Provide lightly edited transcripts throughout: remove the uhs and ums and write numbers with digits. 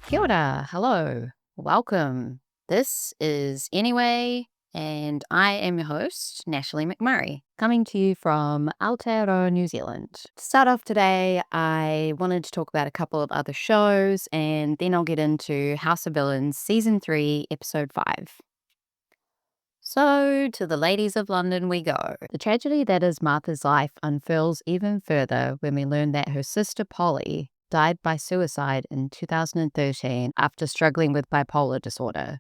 Kia ora, hello, welcome. This is Anyway, and I am your host, Natalie McMurray, coming to you from Aotearoa, New Zealand. To start off today, I wanted to talk about a couple of other shows, and then I'll get into House of Villains Season 3, Episode 5. So, to the ladies of London we go. The tragedy that is Martha's life unfurls even further when we learn that her sister Polly died by suicide in 2013 after struggling with bipolar disorder.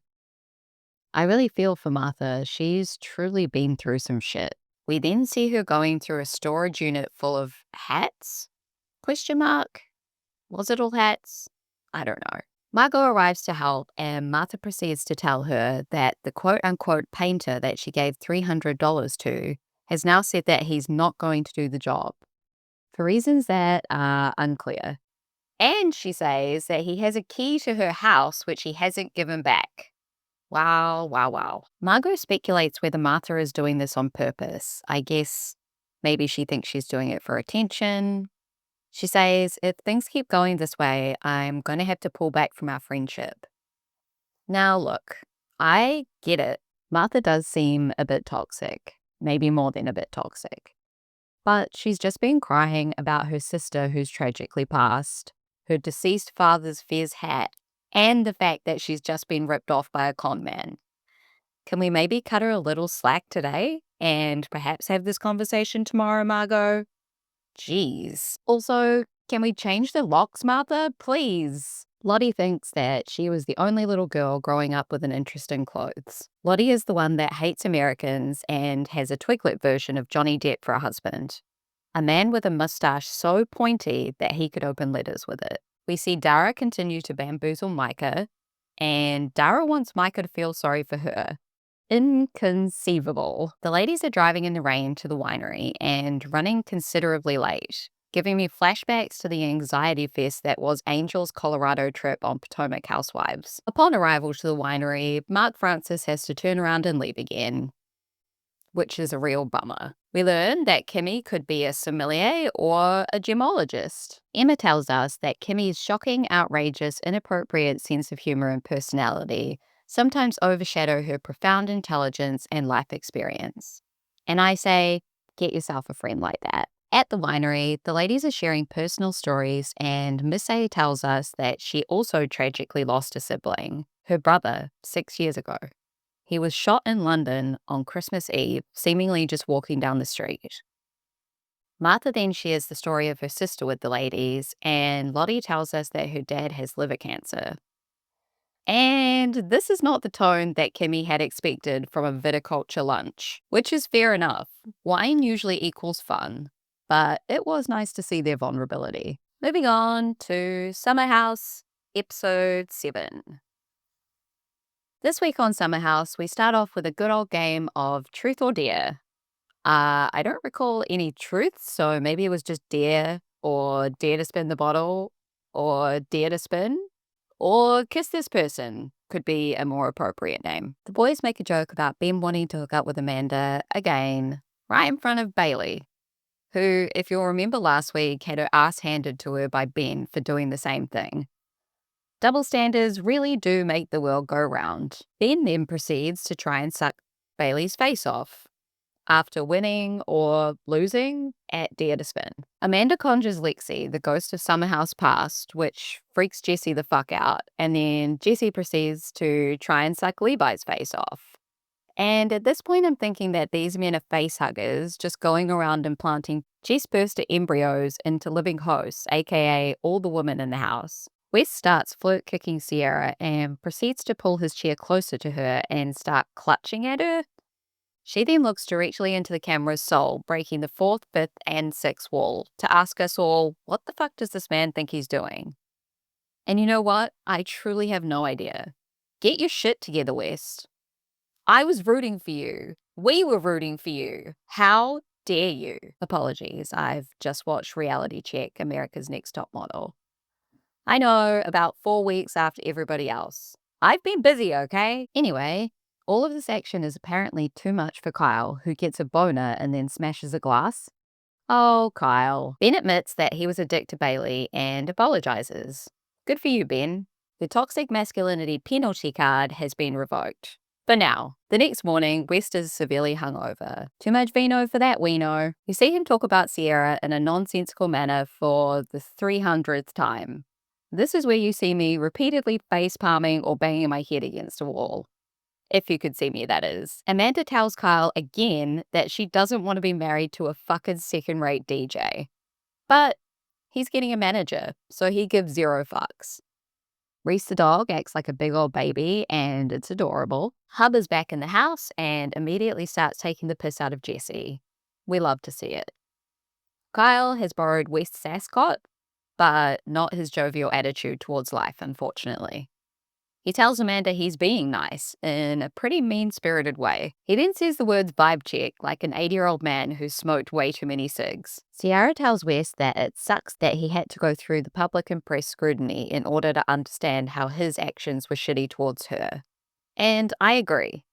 I really feel for Martha. She's truly been through some shit. We then see her going through a storage unit full of hats? Question mark? Was it all hats? I don't know. Margot arrives to help, and Martha proceeds to tell her that the quote-unquote painter that she gave $300 to has now said that he's not going to do the job, for reasons that are unclear. And she says that he has a key to her house which he hasn't given back. Wow, wow, wow. Margot speculates whether Martha is doing this on purpose. I guess maybe she thinks she's doing it for attention. She says, if things keep going this way, I'm going to have to pull back from our friendship. Now, look, I get it. Martha does seem a bit toxic, maybe more than a bit toxic. But she's just been crying about her sister who's tragically passed, her deceased father's fez hat, and the fact that she's just been ripped off by a con man. Can we maybe cut her a little slack today and perhaps have this conversation tomorrow, Margot? Jeez. Also, can we change the locks, Martha? Please. Lottie thinks that she was the only little girl growing up with an interest in clothes. Lottie is the one that hates Americans and has a Twiglet version of Johnny Depp for a husband. A man with a mustache so pointy that he could open letters with it. We see Dara continue to bamboozle Micah, and Dara wants Micah to feel sorry for her. Inconceivable. The ladies are driving in the rain to the winery and running considerably late, giving me flashbacks to the anxiety fest that was Angel's Colorado trip on Potomac Housewives. Upon arrival to the winery, Mark Francis has to turn around and leave again, which is a real bummer. We learn that Kimmy could be a sommelier or a gemologist. Emma tells us that Kimmy's shocking, outrageous, inappropriate sense of humor and personality sometimes overshadow her profound intelligence and life experience. And I say, get yourself a friend like that. At the winery, the ladies are sharing personal stories, and Miss A tells us that she also tragically lost a sibling, her brother, 6 years ago. He was shot in London on Christmas Eve, seemingly just walking down the street. Martha then shares the story of her sister with the ladies, and Lottie tells us that her dad has liver cancer. And this is not the tone that Kimmy had expected from a viticulture lunch, which is fair enough. Wine usually equals fun, but it was nice to see their vulnerability. Moving on to Summer House, Episode 7. This week on Summer House, we start off with a good old game of Truth or Dare. I don't recall any truths, so maybe it was just Dare, or Dare to spin the bottle, or Dare to spin, or Kiss This Person could be a more appropriate name. The boys make a joke about Ben wanting to hook up with Amanda again, right in front of Bailey, who, if you'll remember last week, had her ass handed to her by Ben for doing the same thing. Double standards really do make the world go round. Ben then proceeds to try and suck Bailey's face off after winning or losing at Dare to Spin. Amanda conjures Lexi, the ghost of Summer House past, which freaks Jessie the fuck out, and then Jessie proceeds to try and suck Levi's face off. And at this point, I'm thinking that these men are face huggers, just going around implanting chest burster embryos into living hosts, aka all the women in the house. Wes starts flirt kicking Sierra and proceeds to pull his chair closer to her and start clutching at her. She then looks directly into the camera's soul, breaking the 4th, 5th, and 6th wall to ask us all, what the fuck does this man think he's doing? And you know what? I truly have no idea. Get your shit together, West. I was rooting for you. We were rooting for you. How dare you? Apologies, I've just watched Reality Check, America's Next Top Model. I know, about 4 weeks after everybody else. I've been busy, okay? Anyway, all of this action is apparently too much for Kyle, who gets a boner and then smashes a glass. Oh, Kyle. Ben admits that he was a dick to Bailey and apologizes. Good for you, Ben. The toxic masculinity penalty card has been revoked. For now. The next morning, West is severely hungover. Too much vino for that weeno. You see him talk about Sierra in a nonsensical manner for the 300th time. This is where you see me repeatedly face palming or banging my head against a wall. If you could see me, that is. Amanda tells Kyle again that she doesn't want to be married to a fucking second-rate DJ. But he's getting a manager, so he gives zero fucks. Reese the dog acts like a big old baby, and it's adorable. Hub is back in the house and immediately starts taking the piss out of Jesse. We love to see it. Kyle has borrowed West's ascot, but not his jovial attitude towards life, unfortunately. He tells Amanda he's being nice in a pretty mean-spirited way. He then says the words vibe check like an 80-year-old man who's smoked way too many cigs. Sierra tells West that it sucks that he had to go through the public and press scrutiny in order to understand how his actions were shitty towards her. And I agree.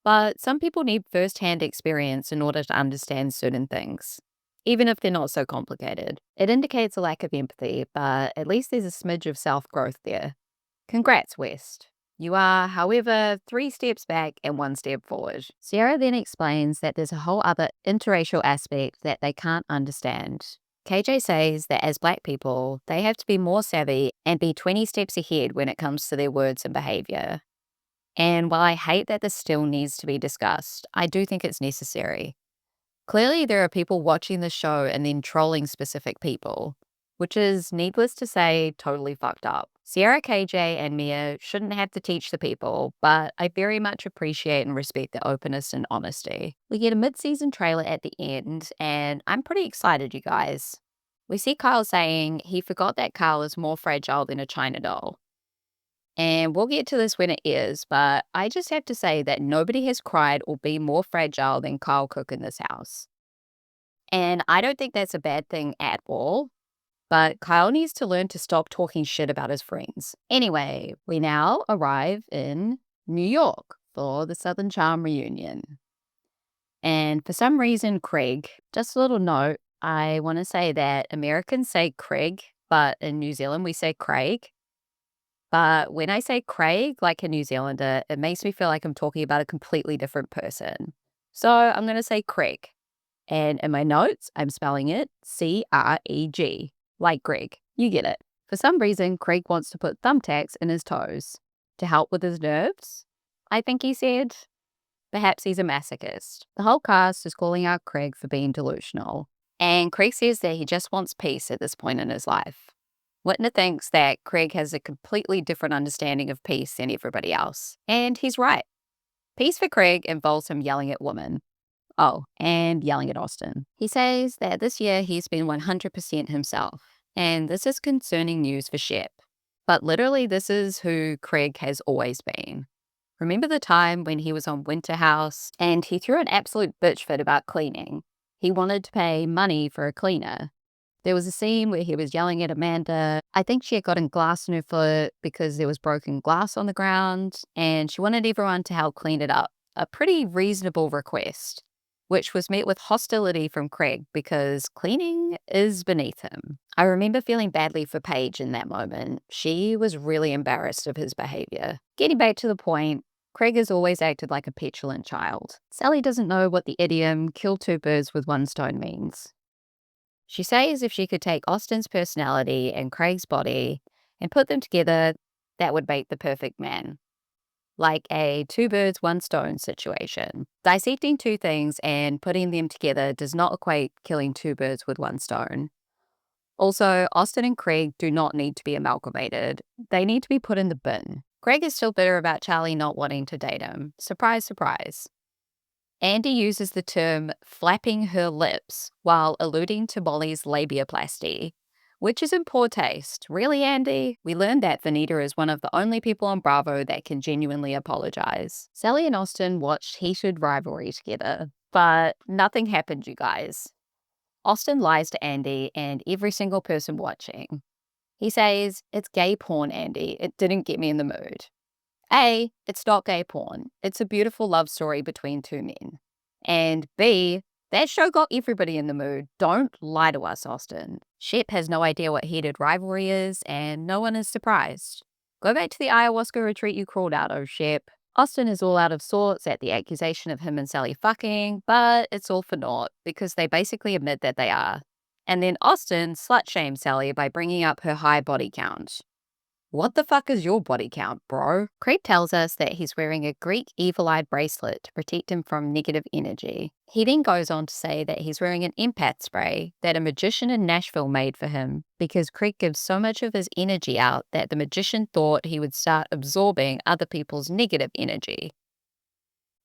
But some people need first-hand experience in order to understand certain things, even if they're not so complicated. It indicates a lack of empathy, but at least there's a smidge of self-growth there. Congrats, West. You are, however, 3 steps back and 1 step forward. Sierra then explains that there's a whole other interracial aspect that they can't understand. KJ says that as black people, they have to be more savvy and be 20 steps ahead when it comes to their words and behavior. And while I hate that this still needs to be discussed, I do think it's necessary. Clearly, there are people watching the show and then trolling specific people, which is, needless to say, totally fucked up. Sierra, KJ, and Mia shouldn't have to teach the people, but I very much appreciate and respect their openness and honesty. We get a mid-season trailer at the end, and I'm pretty excited, you guys. We see Kyle saying he forgot that Kyle is more fragile than a China doll. And we'll get to this when it is, but I just have to say that nobody has cried or been more fragile than Kyle Cook in this house. And I don't think that's a bad thing at all. But Kyle needs to learn to stop talking shit about his friends. Anyway, we now arrive in New York for the Southern Charm reunion. And for some reason, Craig, just a little note, I want to say that Americans say Craig, but in New Zealand we say Craig. But when I say Craig, like a New Zealander, it makes me feel like I'm talking about a completely different person. So I'm going to say Craig. And in my notes, I'm spelling it C-R-E-G. Like Greg. You get it. For some reason, Craig wants to put thumbtacks in his toes to help with his nerves, I think he said. Perhaps he's a masochist. The whole cast is calling out Craig for being delusional. And Craig says that he just wants peace at this point in his life. Whitner thinks that Craig has a completely different understanding of peace than everybody else. And he's right. Peace for Craig involves him yelling at women. Oh, and yelling at Austin. He says that this year he's been 100% himself, and this is concerning news for Shep. But literally, this is who Craig has always been. Remember the time when he was on Winter House and he threw an absolute bitch fit about cleaning? He wanted to pay money for a cleaner. There was a scene where he was yelling at Amanda. I think she had gotten glass in her foot because there was broken glass on the ground, and she wanted everyone to help clean it up. A pretty reasonable request, which was met with hostility from Craig because cleaning is beneath him. I remember feeling badly for Paige in that moment. She was really embarrassed of his behavior. Getting back to the point, Craig has always acted like a petulant child. Sally doesn't know what the idiom kill 2 birds with 1 stone means. She says if she could take Austin's personality and Craig's body and put them together, that would make the perfect man. Like a 2 birds, 1 stone situation. Dissecting 2 things and putting them together does not equate killing 2 birds with 1 stone. Also, Austin and Craig do not need to be amalgamated. They need to be put in the bin. Craig is still bitter about Charlie not wanting to date him. Surprise, surprise. Andy uses the term flapping her lips while alluding to Molly's labiaplasty, which is in poor taste. Really, Andy? We learned that Vanita is one of the only people on Bravo that can genuinely apologize. Sally and Austin watched heated rivalry together, but nothing happened, you guys. Austin lies to Andy and every single person watching. He says, "It's gay porn, Andy. It didn't get me in the mood." A, it's not gay porn. It's a beautiful love story between 2 men. And B, That show got everybody in the mood. Don't lie to us, Austin. Shep has no idea what heated rivalry is, and no one is surprised. Go back to the ayahuasca retreat you crawled out of, Shep. Austin is all out of sorts at the accusation of him and Sally fucking, but it's all for naught because they basically admit that they are. And then Austin slut shames Sally by bringing up her high body count. What the fuck is your body count, bro? Craig tells us that he's wearing a Greek evil-eyed bracelet to protect him from negative energy. He then goes on to say that he's wearing an empath spray that a magician in Nashville made for him because Craig gives so much of his energy out that the magician thought he would start absorbing other people's negative energy.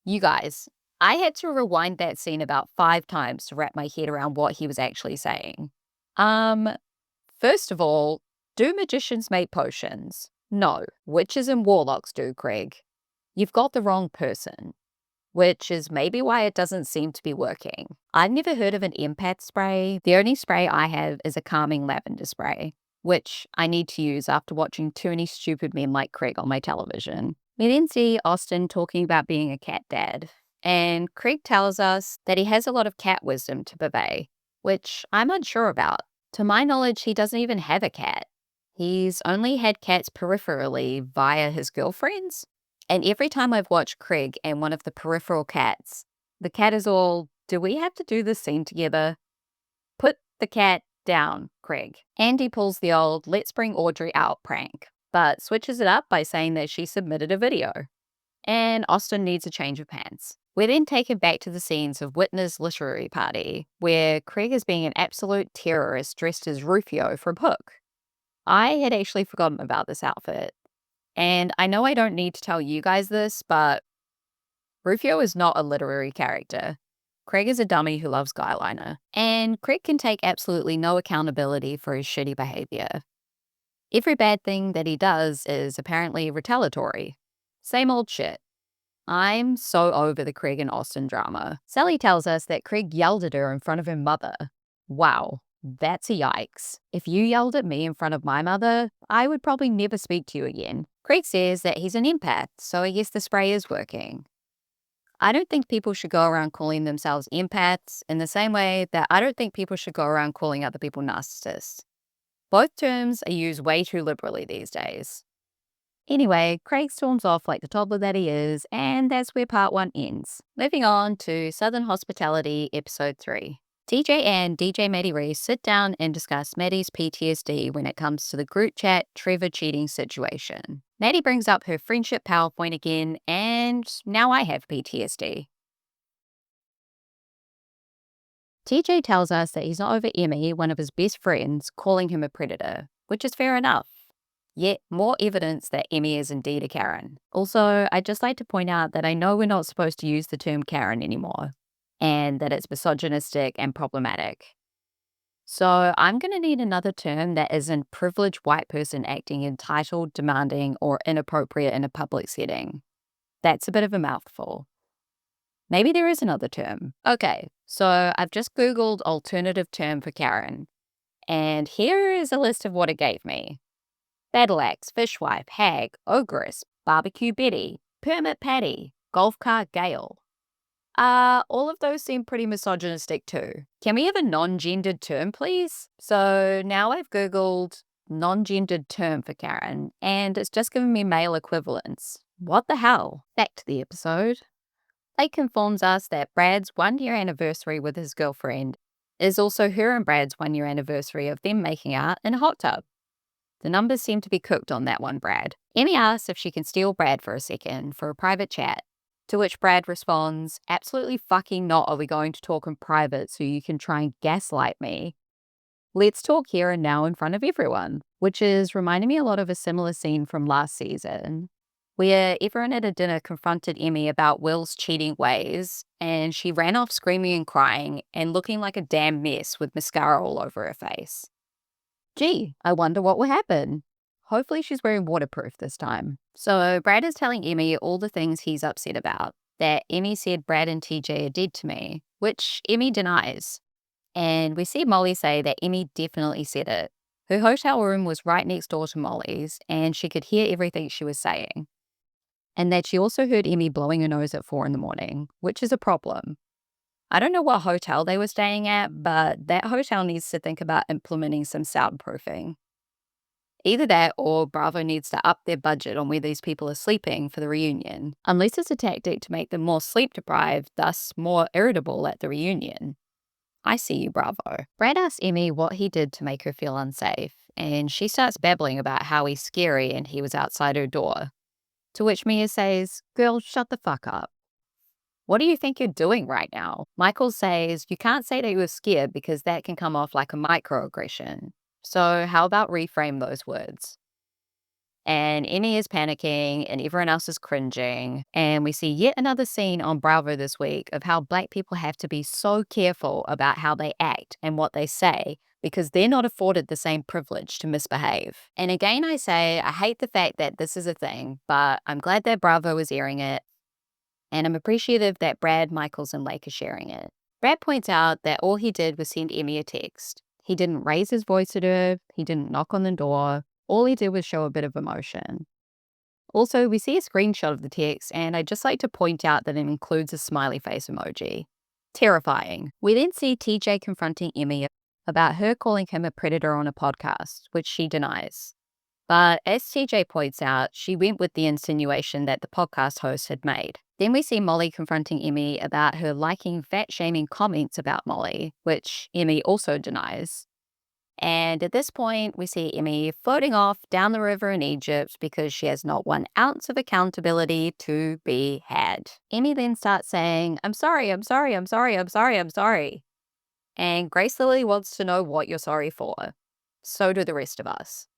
You guys, I had to rewind that scene about 5 times to wrap my head around what he was actually saying. First of all, do magicians make potions? No. Witches and warlocks do, Craig. You've got the wrong person, which is maybe why it doesn't seem to be working. I've never heard of an empath spray. The only spray I have is a calming lavender spray, which I need to use after watching too many stupid men like Craig on my television. We then see Austin talking about being a cat dad, and Craig tells us that he has a lot of cat wisdom to purvey, which I'm unsure about. To my knowledge, he doesn't even have a cat. He's only had cats peripherally via his girlfriends. And every time I've watched Craig and one of the peripheral cats, the cat is all, do we have to do this scene together? Put the cat down, Craig. Andy pulls the old, let's bring Audrey out prank, but switches it up by saying that she submitted a video. And Austin needs a change of pants. We're then taken back to the scenes of Whitner's literary party, where Craig is being an absolute terrorist dressed as Rufio from Hook. I had actually forgotten about this outfit. And I know I don't need to tell you guys this, but Rufio is not a literary character. Craig is a dummy who loves guyliner. And Craig can take absolutely no accountability for his shitty behavior. Every bad thing that he does is apparently retaliatory. Same old shit. I'm so over the Craig and Austin drama. Sally tells us that Craig yelled at her in front of her mother. Wow. That's a yikes. If you yelled at me in front of my mother, I would probably never speak to you again. Craig says that he's an empath, so I guess the spray is working. I don't think people should go around calling themselves empaths in the same way that I don't think people should go around calling other people narcissists. Both terms are used way too liberally these days. Anyway, Craig storms off like the toddler that he is, and that's where part 1 ends. Moving on to Southern Hospitality, episode 3. TJ and DJ Maddie Reese sit down and discuss Maddie's PTSD when it comes to the group chat Trevor cheating situation. Maddie brings up her friendship PowerPoint again, and now I have PTSD. TJ tells us that he's not over Emmy, one of his best friends, calling him a predator, which is fair enough. Yet more evidence that Emmy is indeed a Karen. Also, I'd just like to point out that I know we're not supposed to use the term Karen anymore, and that it's misogynistic and problematic. So I'm going to need another term that isn't privileged white person acting entitled, demanding, or inappropriate in a public setting. That's a bit of a mouthful. Maybe there is another term. Okay, so I've just Googled alternative term for Karen, and here is a list of what it gave me. Battle axe, fishwife, hag, ogress, barbecue Betty, permit Patty, golf cart Gale. All of those seem pretty misogynistic too. Can we have a non-gendered term, please? So now I've Googled non-gendered term for Karen, and it's just given me male equivalents. What the hell? Back to the episode. Blake informs us that Brad's 1-year anniversary with his girlfriend is also her and Brad's 1-year anniversary of them making out in a hot tub. The numbers seem to be cooked on that one, Brad. Emmy asks if she can steal Brad for a second for a private chat, to which Brad responds, absolutely fucking not are we going to talk in private so you can try and gaslight me. Let's talk here and now in front of everyone, which is reminding me a lot of a similar scene from last season, where everyone at a dinner confronted Emmy about Will's cheating ways, and she ran off screaming and crying and looking like a damn mess with mascara all over her face. Gee, I wonder what will happen. Hopefully she's wearing waterproof this time. So Brad is telling Emmy all the things he's upset about, that Emmy said Brad and TJ are dead to me, which Emmy denies. And we see Molly say that Emmy definitely said it. Her hotel room was right next door to Molly's, and she could hear everything she was saying. And that she also heard Emmy blowing her nose at 4 in the morning, which is a problem. I don't know what hotel they were staying at, but that hotel needs to think about implementing some soundproofing. Either that or Bravo needs to up their budget on where these people are sleeping for the reunion, unless it's a tactic to make them more sleep deprived, thus more irritable at the reunion. I see you, Bravo. Brad asks Emmy what he did to make her feel unsafe, and she starts babbling about how he's scary and he was outside her door. To which Mia says, "Girl, shut the fuck up. What do you think you're doing right now?" Michael says, "You can't say that you were scared because that can come off like a microaggression. So how about reframe those words?" And Emmy is panicking and everyone else is cringing. And we see yet another scene on Bravo this week of how Black people have to be so careful about how they act and what they say because they're not afforded the same privilege to misbehave. And again, I say, I hate the fact that this is a thing, but I'm glad that Bravo is airing it. And I'm appreciative that Brad, Michaels, and Lake are sharing it. Brad points out that all he did was send Emmy a text. He didn't raise his voice at her, he didn't knock on the door, all he did was show a bit of emotion. Also, we see a screenshot of the text, and I'd just like to point out that it includes a smiley face emoji. Terrifying. We then see TJ confronting Emmy about her calling him a predator on a podcast, which she denies. But as TJ points out, she went with the insinuation that the podcast host had made. Then we see Molly confronting Emmy about her liking fat-shaming comments about Molly, which Emmy also denies. And at this point, we see Emmy floating off down the river in Egypt because she has not 1 ounce of accountability to be had. Emmy then starts saying, "I'm sorry, I'm sorry, I'm sorry, I'm sorry, I'm sorry." And Grace Lily wants to know what you're sorry for. So do the rest of us.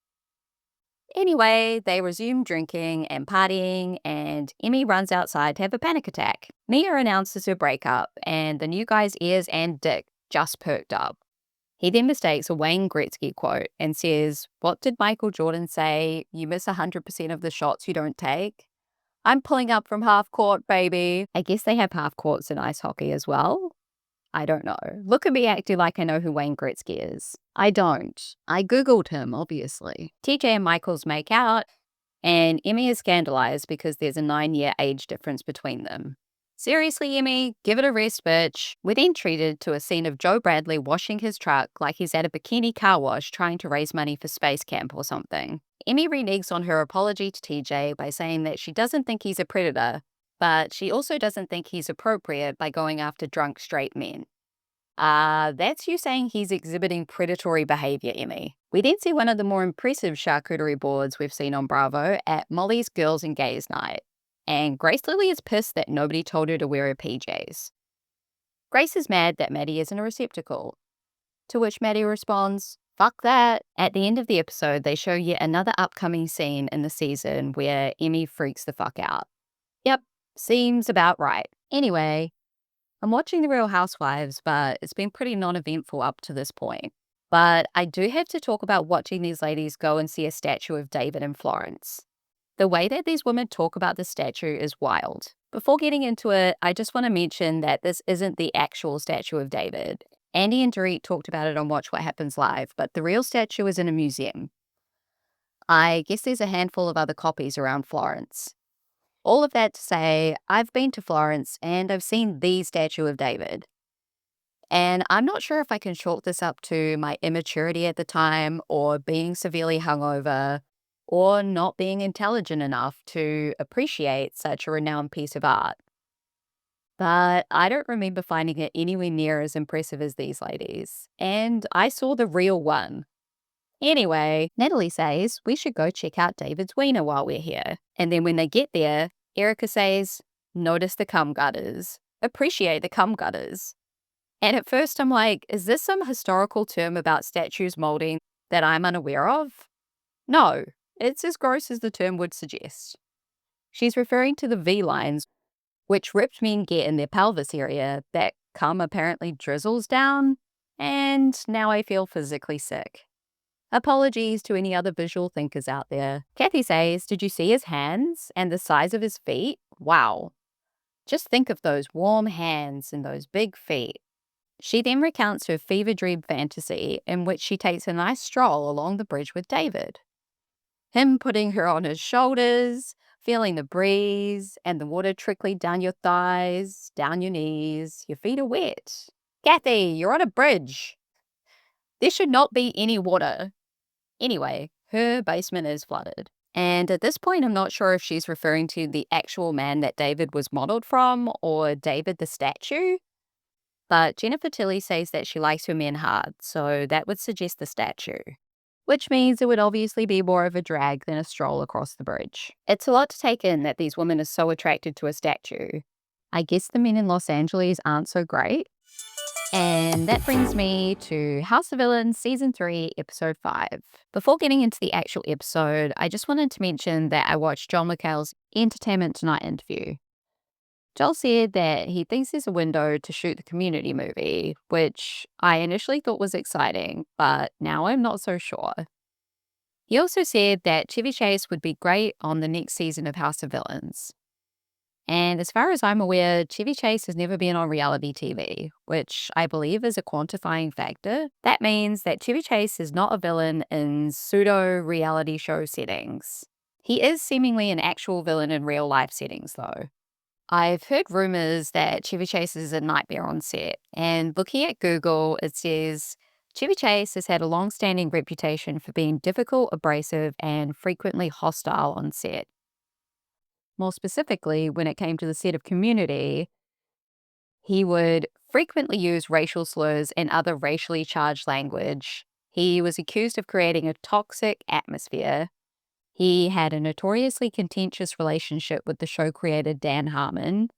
Anyway, they resume drinking and partying, and Emmy runs outside to have a panic attack. Mia announces her breakup, and the new guy's ears and dick just perked up. He then mistakes a Wayne Gretzky quote and says, "What did Michael Jordan say? You miss 100% of the shots you don't take." I'm pulling up from half court, baby. I guess they have half courts in ice hockey as well. I don't know. Look at me acting like I know who Wayne Gretzky is. I don't. I Googled him, obviously. TJ and Michaels make out, and Emmy is scandalized because there's a 9-year age difference between them. Seriously, Emmy, give it a rest, bitch. We're then treated to a scene of Joe Bradley washing his truck like he's at a bikini car wash trying to raise money for space camp or something. Emmy reneges on her apology to TJ by saying that she doesn't think he's a predator, but she also doesn't think he's appropriate by going after drunk straight men. That's you saying he's exhibiting predatory behavior, Emmy. We then see one of the more impressive charcuterie boards we've seen on Bravo at Molly's Girls and Gays night. And Grace Lily is pissed that nobody told her to wear her PJs. Grace is mad that Maddie isn't a receptacle. To which Maddie responds, "Fuck that." At the end of the episode, they show yet another upcoming scene in the season where Emmy freaks the fuck out. Yep, seems about right. Anyway, I'm watching The Real Housewives, but it's been pretty non-eventful up to this point. But I do have to talk about watching these ladies go and see a statue of David in Florence. The way that these women talk about the statue is wild. Before getting into it, I just want to mention that this isn't the actual statue of David. Andy and Dorit talked about it on Watch What Happens Live, but the real statue is in a museum. I guess there's a handful of other copies around Florence. All of that to say, I've been to Florence and I've seen the statue of David. And I'm not sure if I can chalk this up to my immaturity at the time or being severely hungover or not being intelligent enough to appreciate such a renowned piece of art. But I don't remember finding it anywhere near as impressive as these ladies. And I saw the real one. Anyway, Natalie says we should go check out David's wiener while we're here. And then when they get there, Erica says, "Notice the cum gutters. Appreciate the cum gutters." And at first I'm like, is this some historical term about statues molding that I'm unaware of? No, it's as gross as the term would suggest. She's referring to the V-lines, which ripped men get in their pelvis area that cum apparently drizzles down, and now I feel physically sick. Apologies to any other visual thinkers out there. Kathy says, "Did you see his hands and the size of his feet? Wow. Just think of those warm hands and those big feet." She then recounts her fever dream fantasy in which she takes a nice stroll along the bridge with David. Him putting her on his shoulders, feeling the breeze and the water trickling down your thighs, down your knees. Your feet are wet. Kathy, you're on a bridge. There should not be any water. Anyway, her basement is flooded. And at this point, I'm not sure if she's referring to the actual man that David was modeled from or David the statue. But Jennifer Tilly says that she likes her men hard, so that would suggest the statue. Which means it would obviously be more of a drag than a stroll across the bridge. It's a lot to take in that these women are so attracted to a statue. I guess the men in Los Angeles aren't so great. And that brings me to House of Villains Season 3, Episode 5. Before getting into the actual episode, I just wanted to mention that I watched John McHale's Entertainment Tonight interview. Joel said that he thinks there's a window to shoot the Community movie, which I initially thought was exciting, but now I'm not so sure. He also said that Chevy Chase would be great on the next season of House of Villains. And as far as I'm aware, Chevy Chase has never been on reality TV, which I believe is a quantifying factor. That means that Chevy Chase is not a villain in pseudo-reality show settings. He is seemingly an actual villain in real-life settings, though. I've heard rumors that Chevy Chase is a nightmare on set, and looking at Google, it says Chevy Chase has had a long-standing reputation for being difficult, abrasive, and frequently hostile on set. More specifically, when it came to the set of Community, he would frequently use racial slurs and other racially charged language. He was accused of creating a toxic atmosphere. He had a notoriously contentious relationship with the show creator Dan Harmon,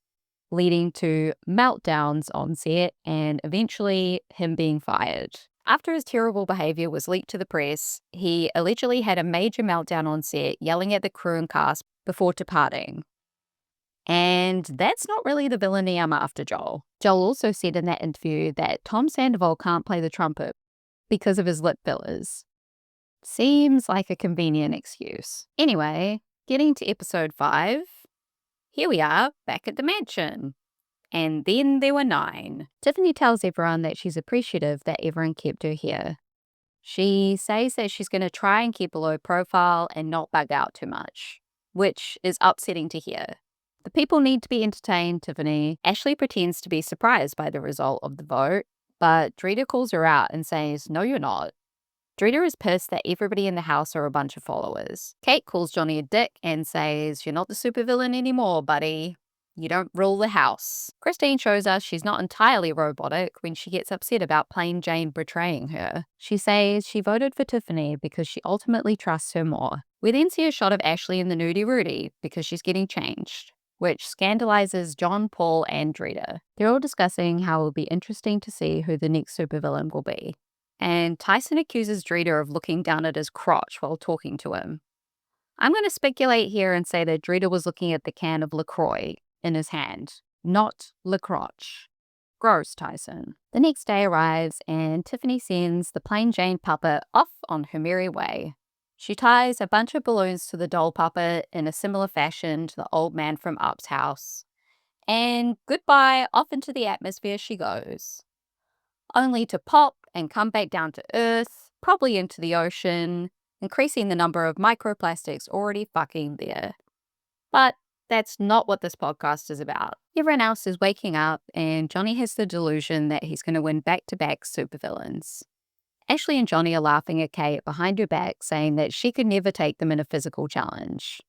leading to meltdowns on set and eventually him being fired. After his terrible behavior was leaked to the press, he allegedly had a major meltdown on set, yelling at the crew and cast before departing. And that's not really the villainy I'm after, Joel. Joel also said in that interview that Tom Sandoval can't play the trumpet because of his lip fillers. Seems like a convenient excuse. Anyway, getting to episode 5, here we are, back at the mansion. And then there were 9. Tiffany tells everyone that she's appreciative that everyone kept her here. She says that she's going to try and keep a low profile and not bug out too much, which is upsetting to hear. The people need to be entertained, Tiffany. Ashley pretends to be surprised by the result of the vote, but Drita calls her out and says, "No, you're not." Drita is pissed that everybody in the house are a bunch of followers. Kate calls Johnny a dick and says, "You're not the supervillain anymore, buddy. You don't rule the house." Christine shows us she's not entirely robotic when she gets upset about Plain Jane betraying her. She says she voted for Tiffany because she ultimately trusts her more. We then see a shot of Ashley in the nudie Rudy because she's getting changed, which scandalizes John, Paul, and Drita. They're all discussing how it will be interesting to see who the next supervillain will be. And Tyson accuses Drita of looking down at his crotch while talking to him. I'm going to speculate here and say that Drita was looking at the can of LaCroix in his hand, not Le Crotch. Gross, Tyson. The next day arrives and Tiffany sends the Plain Jane puppet off on her merry way. She ties a bunch of balloons to the doll puppet in a similar fashion to the old man from Up's house. And goodbye, off into the atmosphere she goes. Only to pop and come back down to Earth, probably into the ocean, increasing the number of microplastics already fucking there. But that's not what this podcast is about. Everyone else is waking up, and Johnny has the delusion that he's going to win back-to-back supervillains. Ashley and Johnny are laughing at Kate behind her back, saying that she could never take them in a physical challenge.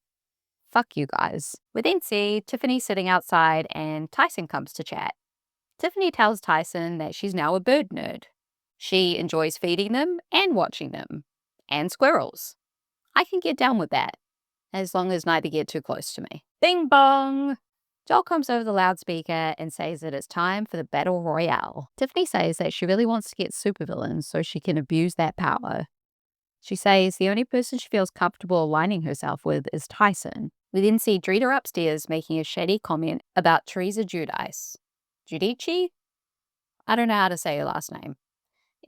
Fuck you guys. We then see Tiffany sitting outside, and Tyson comes to chat. Tiffany tells Tyson that she's now a bird nerd. She enjoys feeding them and watching them. And squirrels. I can get down with that, as long as neither get too close to me. Bing bong! Joel comes over the loudspeaker and says that it's time for the battle royale. Tiffany says that she really wants to get supervillains so she can abuse that power. She says the only person she feels comfortable aligning herself with is Tyson. We then see Drita upstairs making a shady comment about Teresa Giudice. Giudice? I don't know how to say her last name.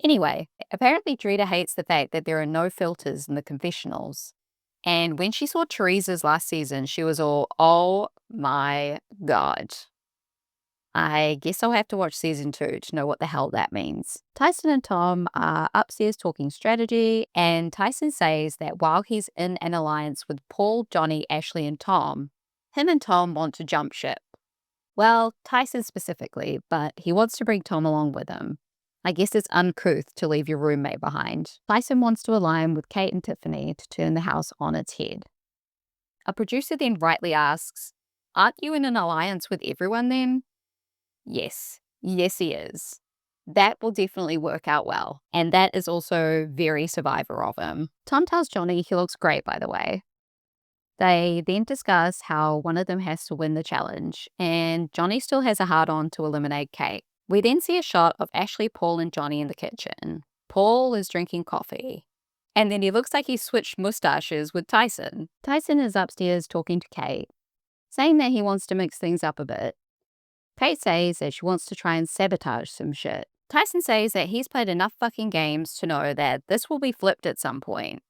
Anyway, apparently Drita hates the fact that there are no filters in the confessionals. And when she saw Teresa's last season, she was all, "Oh my God." I guess I'll have to watch season 2 to know what the hell that means. Tyson and Tom are upstairs talking strategy, and Tyson says that while he's in an alliance with Paul, Johnny, Ashley, and Tom, him and Tom want to jump ship. Well, Tyson specifically, but he wants to bring Tom along with him. I guess it's uncouth to leave your roommate behind. Tyson wants to align with Kate and Tiffany to turn the house on its head. A producer then rightly asks, "Aren't you in an alliance with everyone then?" Yes. Yes, he is. That will definitely work out well. And that is also very Survivor of him. Tom tells Johnny he looks great, by the way. They then discuss how one of them has to win the challenge, and Johnny still has a hard on to eliminate Kate. We then see a shot of Ashley, Paul, and Johnny in the kitchen. Paul is drinking coffee. And then he looks like he switched mustaches with Tyson. Tyson is upstairs talking to Kate, saying that he wants to mix things up a bit. Kate says that she wants to try and sabotage some shit. Tyson says that he's played enough fucking games to know that this will be flipped at some point.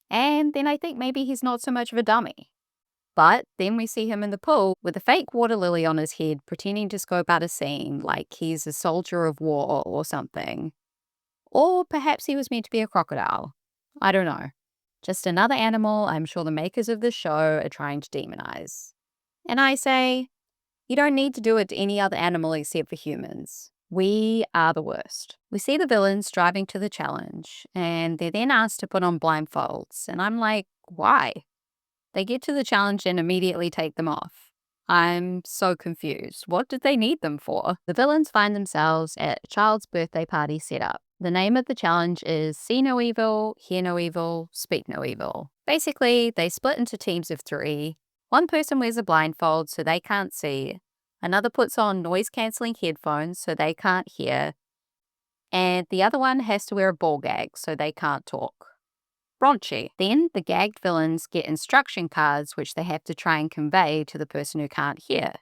And then I think maybe he's not so much of a dummy. But then we see him in the pool with a fake water lily on his head, pretending to scope out a scene like he's a soldier of war or something. Or perhaps he was meant to be a crocodile. I don't know. Just another animal I'm sure the makers of this show are trying to demonize. And I say, you don't need to do it to any other animal except for humans. We are the worst. We see the villains driving to the challenge, and they're then asked to put on blindfolds. And I'm like, why? They get to the challenge and immediately take them off. I'm so confused. What did they need them for? The villains find themselves at a child's birthday party setup. The name of the challenge is See No Evil, Hear No Evil, Speak No Evil. Basically, they split into teams of 3. One person wears a blindfold so they can't see. Another puts on noise-cancelling headphones so they can't hear. And the other one has to wear a ball gag so they can't talk. Raunchy. Then the gagged villains get instruction cards which they have to try and convey to the person who can't hear,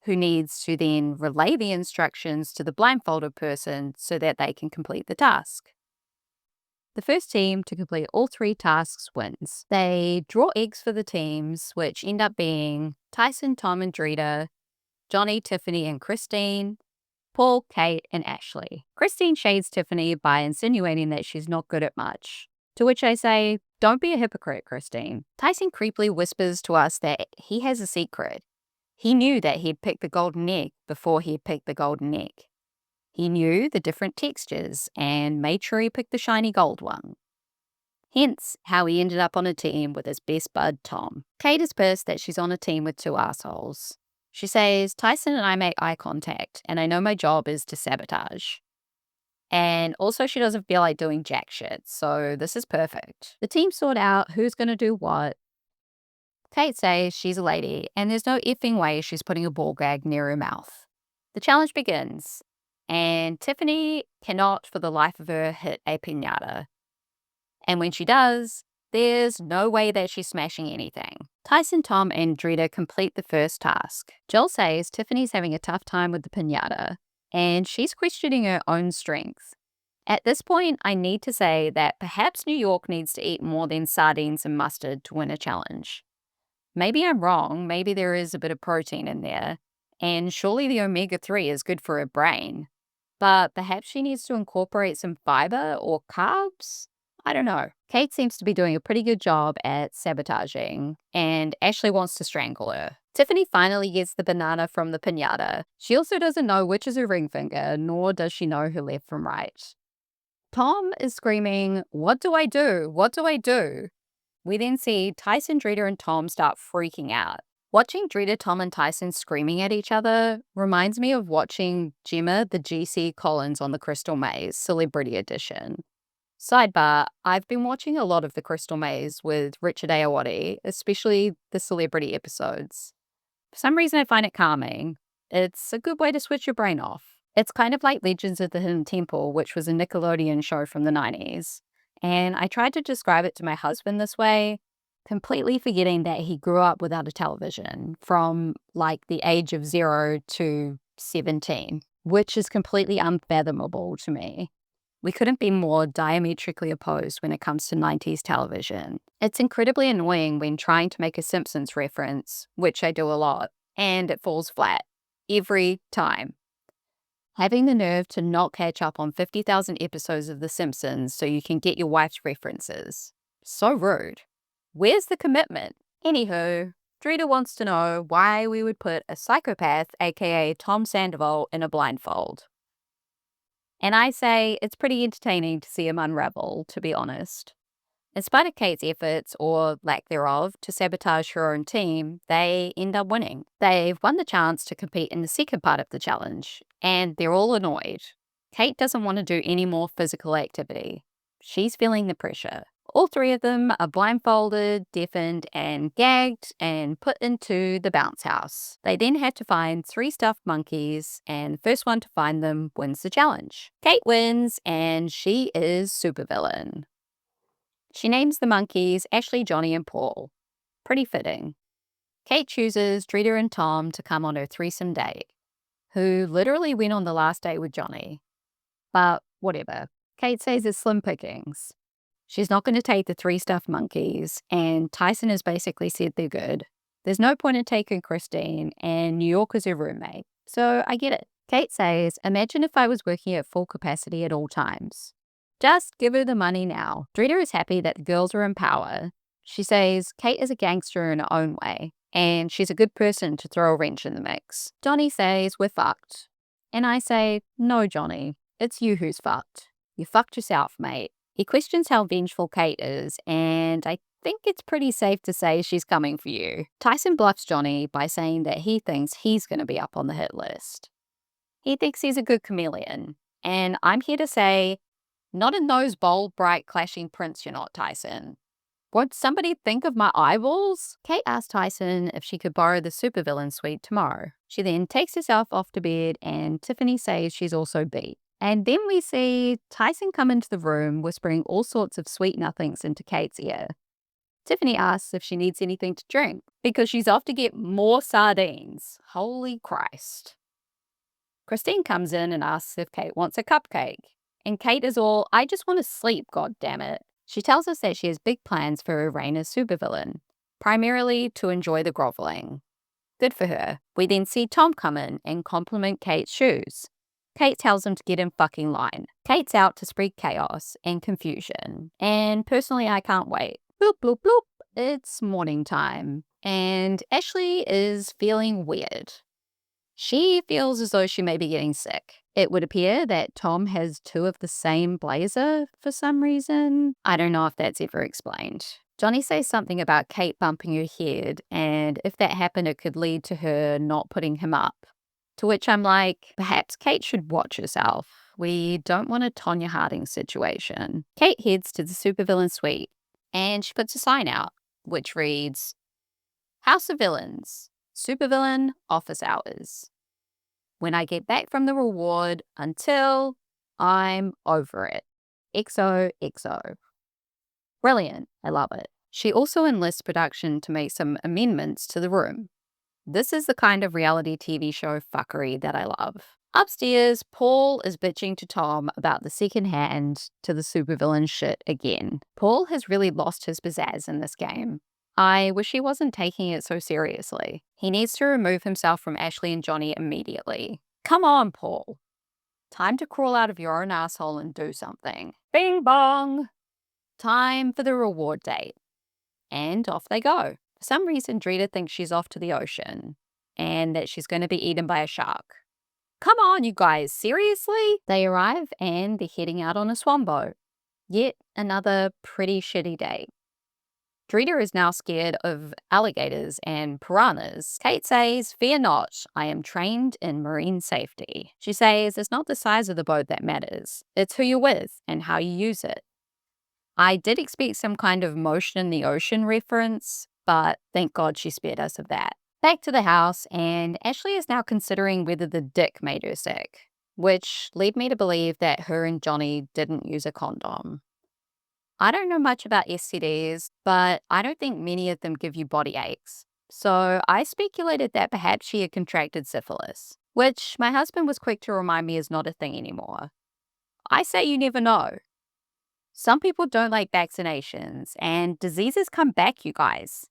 who needs to then relay the instructions to the blindfolded person so that they can complete the task. The first team to complete all 3 tasks wins. They draw eggs for the teams, which end up being Tyson, Tom, and Drita, Johnny, Tiffany, and Christine, Paul, Kate, and Ashley. Christine shades Tiffany by insinuating that she's not good at much. To which I say, don't be a hypocrite, Christine. Tyson creepily whispers to us that he has a secret. He knew that he'd picked the golden egg before he had picked the golden egg. He knew the different textures and made sure he picked the shiny gold one. Hence, how he ended up on a team with his best bud, Tom. Kate is pissed that she's on a team with 2 assholes. She says, Tyson and I make eye contact, and I know my job is to sabotage. And also she doesn't feel like doing jack shit, so this is perfect. The team sort out who's going to do what. Kate says she's a lady, and there's no effing way she's putting a ball gag near her mouth. The challenge begins, and Tiffany cannot for the life of her hit a piñata. And when she does, there's no way that she's smashing anything. Tyson, Tom, and Drita complete the first task. Jill says Tiffany's having a tough time with the piñata, and she's questioning her own strength. At this point, I need to say that perhaps New York needs to eat more than sardines and mustard to win a challenge. Maybe I'm wrong, maybe there is a bit of protein in there, and surely the omega-3 is good for her brain. But perhaps she needs to incorporate some fiber or carbs? I don't know. Kate seems to be doing a pretty good job at sabotaging, and Ashley wants to strangle her. Tiffany finally gets the banana from the piñata. She also doesn't know which is her ring finger, nor does she know her left from right. Tom is screaming, "What do I do? What do I do?" We then see Tyson, Drita, and Tom start freaking out. Watching Drita, Tom, and Tyson screaming at each other reminds me of watching Gemma the GC Collins on the Crystal Maze Celebrity Edition. Sidebar, I've been watching a lot of the Crystal Maze with Richard Ayoade, especially the celebrity episodes. For some reason I find it calming. It's a good way to switch your brain off. It's kind of like Legends of the Hidden Temple, which was a Nickelodeon show from the 90s. And I tried to describe it to my husband this way, completely forgetting that he grew up without a television from like the age of 0 to 17, which is completely unfathomable to me. We couldn't be more diametrically opposed when it comes to 90s television. It's incredibly annoying when trying to make a Simpsons reference, which I do a lot, and it falls flat. every time. Having the nerve to not catch up on 50,000 episodes of The Simpsons so you can get your wife's references. So rude. Where's the commitment? Anywho, Drita wants to know why we would put a psychopath, aka Tom Sandoval, in a blindfold. And I say it's pretty entertaining to see him unravel, to be honest. In spite of Kate's efforts, or lack thereof, to sabotage her own team, they end up winning. They've won the chance to compete in the second part of the challenge, and they're all annoyed. Kate doesn't want to do any more physical activity. She's feeling the pressure. All three of them are blindfolded, deafened, and gagged and put into the bounce house. They then have to find 3 stuffed monkeys, and the first one to find them wins the challenge. Kate wins, and she is Supervillain. She names the monkeys Ashley, Johnny, and Paul. Pretty fitting. Kate chooses Drita and Tom to come on her threesome date, who literally went on the last date with Johnny. But whatever. Kate says it's slim pickings. She's not going to take the 3 stuffed monkeys, and Tyson has basically said they're good. There's no point in taking Christine, and New York is her roommate. So I get it. Kate says, imagine if I was working at full capacity at all times. Just give her the money now. Drita is happy that the girls are in power. She says Kate is a gangster in her own way, and she's a good person to throw a wrench in the mix. Johnny says we're fucked. And I say, no, Johnny, it's you who's fucked. You fucked yourself, mate. He questions how vengeful Kate is, and I think it's pretty safe to say she's coming for you. Tyson bluffs Johnny by saying that he thinks he's going to be up on the hit list. He thinks he's a good chameleon, and I'm here to say, not in those bold, bright, clashing prints you're not, Tyson. Won't somebody think of my eyeballs? Kate asks Tyson if she could borrow the Supervillain suite tomorrow. She then takes herself off to bed, and Tiffany says she's also beat. And then we see Tyson come into the room whispering all sorts of sweet nothings into Kate's ear. Tiffany asks if she needs anything to drink because she's off to get more sardines. Holy Christ. Christine comes in and asks if Kate wants a cupcake. And Kate is all, I just want to sleep, goddammit. She tells us that she has big plans for her reign as Supervillain, primarily to enjoy the groveling. Good for her. We then see Tom come in and compliment Kate's shoes. Kate tells him to get in fucking line. Kate's out to spread chaos and confusion. And personally, I can't wait. Bloop, bloop, bloop. It's morning time. And Ashley is feeling weird. She feels as though she may be getting sick. It would appear that Tom has 2 of the same blazer for some reason. I don't know if that's ever explained. Johnny says something about Kate bumping her head, and if that happened, it could lead to her not putting him up. To which I'm like, perhaps Kate should watch herself. We don't want a Tonya Harding situation. Kate heads to the Supervillain suite, and she puts a sign out, which reads, House of Villains, Supervillain office hours. When I get back from the reward until I'm over it. XOXO. Brilliant. I love it. She also enlists production to make some amendments to the room. This is the kind of reality TV show fuckery that I love. Upstairs, Paul is bitching to Tom about the second hand to the Supervillain shit again. Paul has really lost his pizzazz in this game. I wish he wasn't taking it so seriously. He needs to remove himself from Ashley and Johnny immediately. Come on, Paul. Time to crawl out of your own asshole and do something. Bing bong! Time for the reward date. And off they go. For some reason, Drita thinks she's off to the ocean and that she's going to be eaten by a shark. Come on, you guys, seriously? They arrive and they're heading out on a swan boat. Yet another pretty shitty date. Drita is now scared of alligators and piranhas. Kate says, fear not, I am trained in marine safety. She says it's not the size of the boat that matters. It's who you're with and how you use it. I did expect some kind of motion in the ocean reference, but thank God she spared us of that. Back to the house, and Ashley is now considering whether the dick made her sick, which led me to believe that her and Johnny didn't use a condom. I don't know much about STDs, but I don't think many of them give you body aches. So I speculated that perhaps she had contracted syphilis, which my husband was quick to remind me is not a thing anymore. I say you never know. Some people don't like vaccinations, and diseases come back, you guys.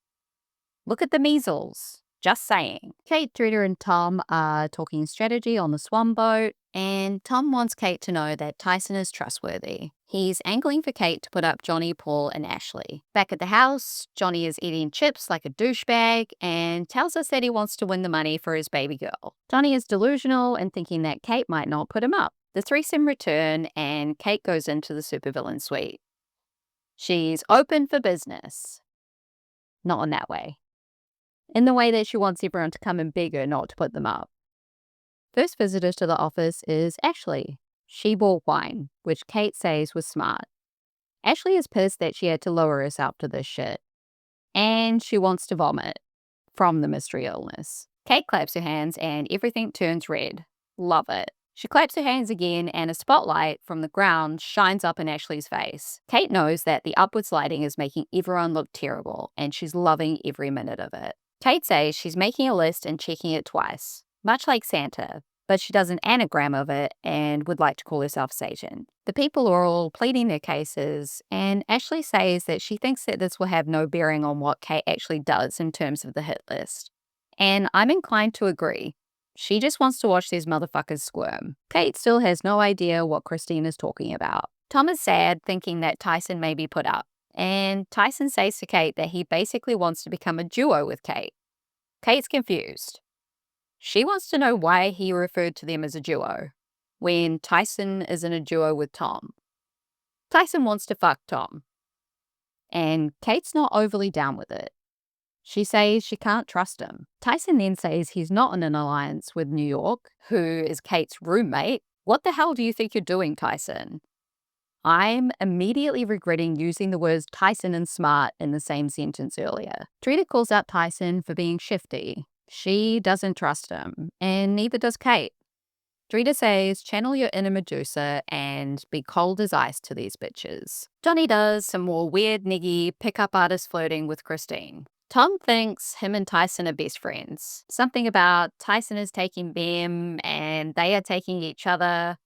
Look at the measles. Just saying. Kate, Drita, and Tom are talking strategy on the Swan boat, and Tom wants Kate to know that Tyson is trustworthy. He's angling for Kate to put up Johnny, Paul, and Ashley. Back at the house, Johnny is eating chips like a douchebag and tells us that he wants to win the money for his baby girl. Johnny is delusional and thinking that Kate might not put him up. The threesome return, and Kate goes into the supervillain suite. She's open for business. Not in that way. In the way that she wants everyone to come and beg her not to put them up. First visitor to the office is Ashley. She bought wine, which Kate says was smart. Ashley is pissed that she had to lower herself to this shit. And she wants to vomit from the mystery illness. Kate claps her hands and everything turns red. Love it. She claps her hands again and a spotlight from the ground shines up in Ashley's face. Kate knows that the upwards lighting is making everyone look terrible and she's loving every minute of it. Kate says she's making a list and checking it twice, much like Santa, but she does an anagram of it and would like to call herself Satan. The people are all pleading their cases, and Ashley says that she thinks that this will have no bearing on what Kate actually does in terms of the hit list. And I'm inclined to agree. She just wants to watch these motherfuckers squirm. Kate still has no idea what Christine is talking about. Tom is sad, thinking that Tyson may be put up. And Tyson says to Kate that he basically wants to become a duo with Kate. Kate's confused. She wants to know why he referred to them as a duo, when Tyson is in a duo with Tom. Tyson wants to fuck Tom. And Kate's not overly down with it. She says she can't trust him. Tyson then says he's not in an alliance with New York, who is Kate's roommate. What the hell do you think you're doing, Tyson? I'm immediately regretting using the words Tyson and smart in the same sentence earlier. Drita calls out Tyson for being shifty. She doesn't trust him, and neither does Kate. Drita says, channel your inner Medusa and be cold as ice to these bitches. Johnny does some more weird, niggy, pickup artist flirting with Christine. Tom thinks him and Tyson are best friends. Something about Tyson is taking them and they are taking each other.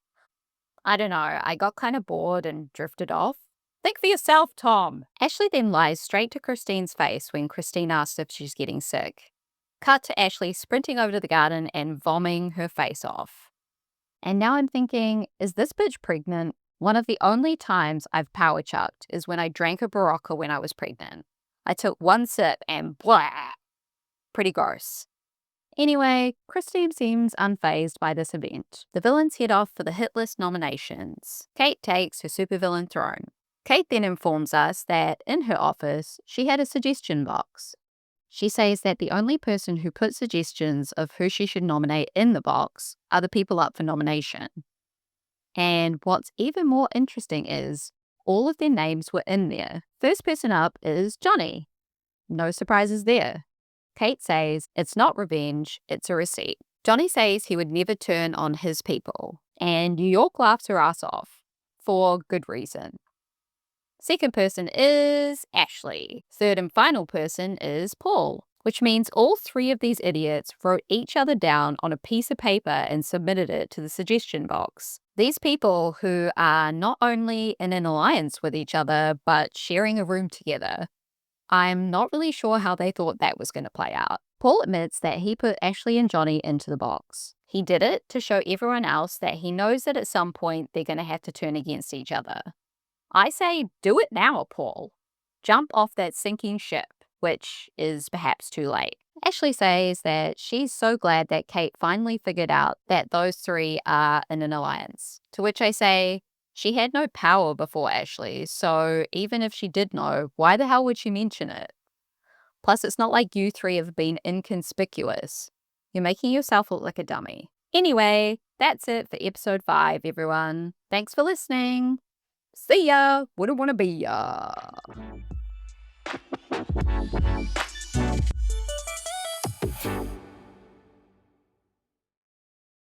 I don't know, I got kind of bored and drifted off. Think for yourself, Tom. Ashley then lies straight to Christine's face when Christine asks if she's getting sick. Cut to Ashley sprinting over to the garden and vomiting her face off. And now I'm thinking, is this bitch pregnant? One of the only times I've power chucked is when I drank a Barocca when I was pregnant. I took one sip and blah. Pretty gross. Anyway, Christine seems unfazed by this event. The villains head off for the hit list nominations. Kate takes her supervillain throne. Kate then informs us that in her office, she had a suggestion box. She says that the only person who put suggestions of who she should nominate in the box are the people up for nomination. And what's even more interesting is all of their names were in there. First person up is Johnny. No surprises there. Kate says it's not revenge, it's a receipt. Johnny says he would never turn on his people, and New York laughs her ass off, for good reason. Second person is Ashley. Third and final person is Paul, which means all three of these idiots wrote each other down on a piece of paper and submitted it to the suggestion box. These people who are not only in an alliance with each other, but sharing a room together. I'm not really sure how they thought that was going to play out. Paul admits that he put Ashley and Johnny into the box. He did it to show everyone else that he knows that at some point they're going to have to turn against each other. I say, do it now, Paul. Jump off that sinking ship, which is perhaps too late. Ashley says that she's so glad that Kate finally figured out that those three are in an alliance. To which I say, she had no power before Ashley, so even if she did know, why the hell would she mention it? Plus, it's not like you three have been inconspicuous. You're making yourself look like a dummy. Anyway, that's it for episode 5, everyone. Thanks for listening. See ya. Wouldn't want to be ya.